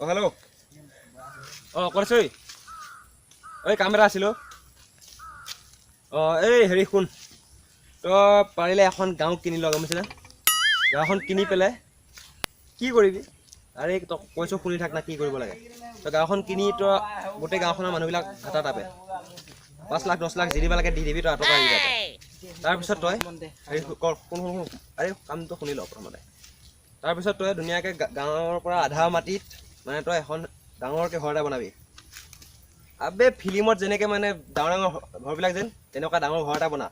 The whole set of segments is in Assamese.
Oh, hello. Oh, কৰিছ ঐ কাম এটা আছিল এই হেৰি শুন তই পাৰিলে এখন গাঁও কিনি ল গম পাইছনে গাঁওখন কিনি পেলাই কি কৰিবি আৰে তই কৈছ শুনি থাক না কি কৰিব লাগে তই গাঁওখন কিনি তই গোটেই গাঁওখনৰ মানুহবিলাক হাতা তাপে 5 লাখ 10 লাখ যি দিব লাগে দি দিবি তই আঁতৰ আহিবি তাৰপিছত তই হেৰি শুন আৰে কামটো শুনি ল প্ৰথমতে তাৰপিছত তই ধুনীয়াকৈ গাঁৱৰ পৰা আধা মাটিত মানে তই এখন ডাঙৰকৈ ঘৰ এটা বনাবি আবে ফিল্মত যেনেকৈ মানে ডাঙৰ ডাঙৰ ঘৰবিলাক যেন তেনেকুৱা ডাঙৰ ঘৰ এটা বনা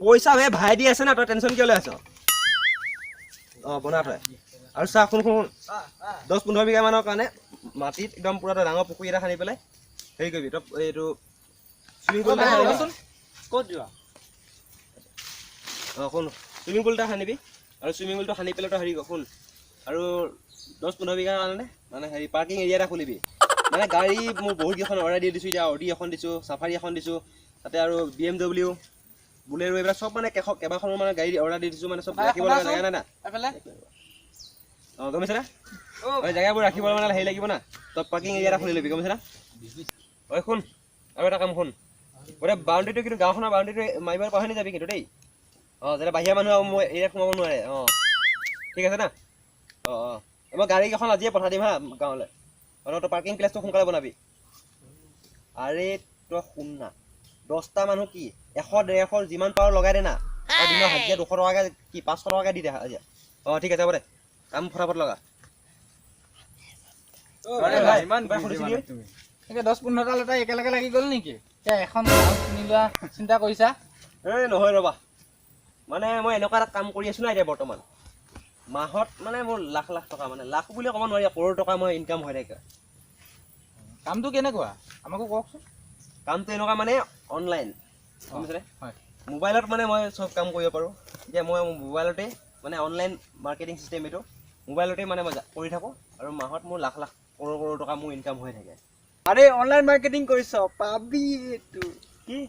পইচা হে ভাই দি আছে না তই টেনশ্যন কিয় লৈ আছ বনা তই আৰু চাহ শুন 10-15 বিঘা মানৰ কাৰণে মাটিত একদম পুৰা তই ডাঙৰ পুখুৰী এটা খান্দি পেলাই হেৰি কৰিবি তই এইটো চুইমিং পুল এটা ক'ত যোৱা শুন চুইমিং পুল এটা খান্দিবি আৰু চুইমিং পুলটো খান্দি পেলাই তই হেৰি শুন আৰু 10-15 বিঘা কাৰণে মানে হেৰি পাৰ্কিং এৰিয়া এটা খুলিবি মানে গাড়ী মোৰ বহুত কেইখন অৰ্ডাৰ দি দিছোঁ এতিয়া অডি এখন দিছোঁ চাফাৰী এখন দিছোঁ তাতে আৰু BMW বুলেৰো এইবিলাক চব মানে কেইবাখনো মানে গাড়ী অৰ্ডাৰ দি দিছোঁ মানে চব ৰাখিব লগা জেগা নাই না গম পাইছা না জেগাবোৰ ৰাখিবলৈ মানে হেৰি লাগিব না তই পাৰ্কিং এৰিয়া এটা খুলি ল'বি গম পাইছা না শুন আৰু এটা কাম শুন গোটেই বাউণ্ডেৰীটো কিন্তু গাঁওখনৰ বাউণ্ডেৰীটো মাৰিব পাহৰি নাযাবি কিন্তু দেই যাতে বাহিৰা মানুহ মই এৰিয়াত সোমাব নোৱাৰে ঠিক আছে না মই গাড়ী কেইখন আজিয়ে পঠাই দিম হা গাঁৱলৈ তই পাৰ্কিং প্লেচটো সোনকালে বনাবি আৰে তই শুন না 10টা মানুহ কি 100-150 যিমান পাৰ লগাই দে না দিনৰ হাজিৰা 200 টকাকৈ কি 500 টকাকৈ দি দে হাজিৰা ঠিক আছে হ'ব দে কাম ফটাফট লগা ইমান 10-15টা লতা একেলগে লাগি গ'ল নেকি এখন গাঁও কিনি লোৱা চিন্তা কৰিছা এই নহয় ৰ'বা মানে মই এনেকুৱা এটা কাম কৰি আছোঁ না এতিয়া বৰ্তমান মাহত মানে মোৰ লাখ টকা মানে লাখ বুলি ক'ব নোৱাৰি কৰোৰ টকা মই ইনকাম হৈ থাকে কামটো কেনেকুৱা আমাকো কওকচোন কামটো এনেকুৱা মানে অনলাইন বুজিছেনে মোবাইলত মানে মই চব কাম কৰিব পাৰোঁ এতিয়া মই মোবাইলতে মানে অনলাইন মাৰ্কেটিং চিষ্টেম এইটো মোবাইলতে মানে মই কৰি থাকোঁ আৰু মাহত মোৰ লাখ কৰোৰ টকা মোৰ ইনকাম হৈ থাকে আৰে অনলাইন মাৰ্কেটিং কৰিছ পাবি এইটো কি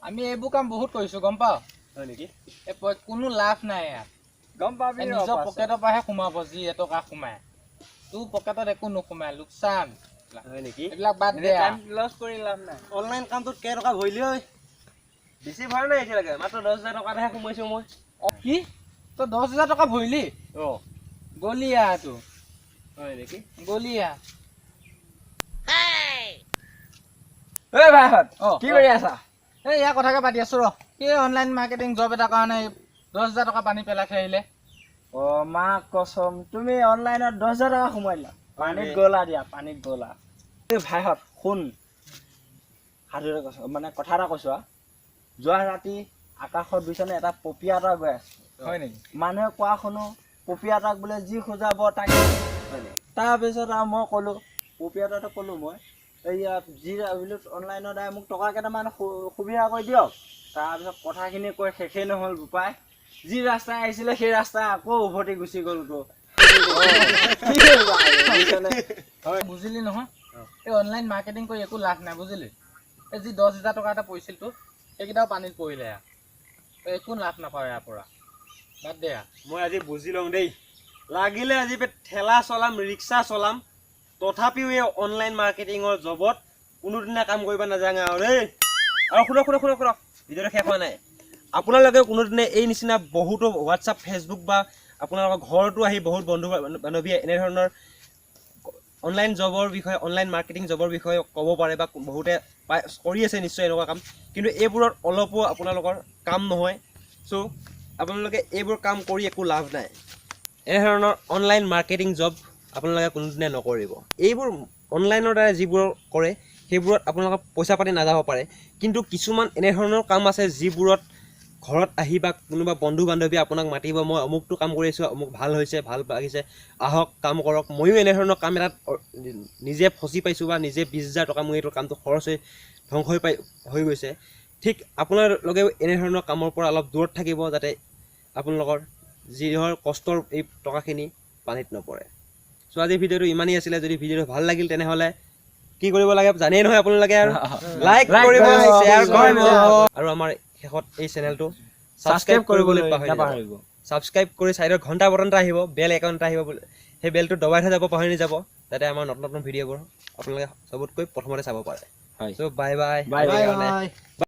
আমি এইবোৰ কাম বহুত কৰিছোঁ গম পাওঁ হয় নেকি কোনো লাভ নাই ইয়াত গম পাবি নিজৰ পকেটৰ পৰাহে সোমাব যি এটকা সোমায় তোৰ পকেটত একো নোসোমায় লোকচান হয় নেকি এইবিলাক বাদ দে লছ কৰি লাভ নাই অনলাইন কামটোত কেইটকা ভৰিলি ঐ বেছি ভৰা নাই এতিয়ালৈকে মাত্ৰ 10,000 টকাতহে সোমাইছোঁ মই কি তই 10,000 টকা ভৰিলি গলিয়া তো হয় নেকি গলিয়া এই ভাইহঁত কি কৰি আছা এই ইয়াৰ কথাকে পাতি আছো ৰ কি অনলাইন মাৰ্কেটিং জব এটা কাৰণে 10,000 টকা পানী পেলাই থৈ আহিলে মা কচম তুমি অনলাইনত 10,000 টকা সোমাইলা পানীত গ'লা দিয়া পানীত গ'লা এই ভাইহঁত শুন সাধুৰে কৈছো মানে কথা এটা কৈছো যোৱা ৰাতি আকাশত বুজিছনে এটা পপীয়া এটা গৈ আছে হয় নেকি মানুহে কোৱা শুনো পপীয়া এটাক বোলে যি খোজাব তাকে তাৰপিছত আৰু মই ক'লো পপীয়া এটাটো ক'লো মই এইয়া যি বোলো অনলাইনত মোক টকা কেইটামান সুবিধা কৰি দিয়ক তাৰপিছত কথাখিনি কৈ শেষেই নহ'ল বোপাই যি ৰাস্তাই আহিছিলে সেই ৰাস্তাই আকৌ উভতি গুচি গ'ল বুজিলি নহয় এই অনলাইন মাৰ্কেটিং কৰি একো লাভ নাই বুজিলি এই যি 10,000 টকা এটা পৰিছিল তোৰ সেইকেইটাও পানীত পৰিলে একো লাভ নাপাওঁ ইয়াৰ পৰা বাদ দে মই আজি বুজি লওঁ দেই লাগিলে আজি ঠেলা চলাম ৰিক্সা চলাম তথাপিও এই অনলাইন মাৰ্কেটিঙৰ জবত কোনোদিনা কাম কৰিব নাযাওঁ আৰু দেই আৰু শুনক ভিডিঅ'টো শেষ হোৱা নাই আপোনালোকে কোনোদিনে এই নিচিনা বহুতো হোৱাটছআপ ফেচবুক বা আপোনালোকৰ ঘৰতো আহি বহুত বন্ধু বান্ধৱীয়ে এনেধৰণৰ অনলাইন জবৰ বিষয়ে অনলাইন মাৰ্কেটিং জবৰ বিষয়ে ক'ব পাৰে বা বহুতে কৰি আছে নিশ্চয় এনেকুৱা কাম কিন্তু এইবোৰত অলপো আপোনালোকৰ কাম নহয় চ' আপোনালোকে এইবোৰ কাম কৰি একো লাভ নাই এনেধৰণৰ অনলাইন মাৰ্কেটিং জব আপোনালোকে কোনোদিনে নকৰিব এইবোৰ অনলাইনৰ দ্বাৰা যিবোৰ কৰে সেইবোৰত আপোনালোকৰ পইচা পাতি নাযাব পাৰে কিন্তু কিছুমান এনেধৰণৰ কাম আছে যিবোৰত ঘৰত আহি বা কোনোবা বন্ধু বান্ধৱী আপোনাক মাতিব মই অমুকটো কাম কৰি আছোঁ অমুক ভাল হৈছে ভাল লাগিছে আহক কাম কৰক ময়ো এনেধৰণৰ কাম এটাত নিজে ফচি পাইছোঁ বা নিজে 20,000 টকা মোৰ এইটো কামটো খৰচ হৈ ধ্বংস হৈ গৈছে ঠিক আপোনালোকেও এনেধৰণৰ কামৰ পৰা অলপ দূৰত থাকিব যাতে আপোনালোকৰ যিহৰ কষ্টৰ এই টকাখিনি পানীত নপৰে চ' আজি ভিডিঅ'টো ইমানেই আছিলে যদি ভিডিঅ'টো ভাল লাগিল তেনেহ'লে কি কৰিব লাগে জানেই নহয় আপোনালোকে আৰু লাইক কৰিব শ্বেয়াৰ কৰিব আৰু আমাৰ শেষত এই চেনেলটো ছাবস্ক্ৰাইব কৰিবলৈ নাপাহৰিব ছাবস্ক্ৰাইব কৰি চাইডৰ ঘণ্টা বটন এটা আহিব বেল আইকন এটা আহিব সেই বেলটো দবাই থৈ যাব পাহৰি নাযাব যাতে আমাৰ নতুন নতুন ভিডিঅ'বোৰ আপোনালোকে চবতকৈ প্ৰথমতে চাব পাৰে হয় চ' বাই বাই বাই বাই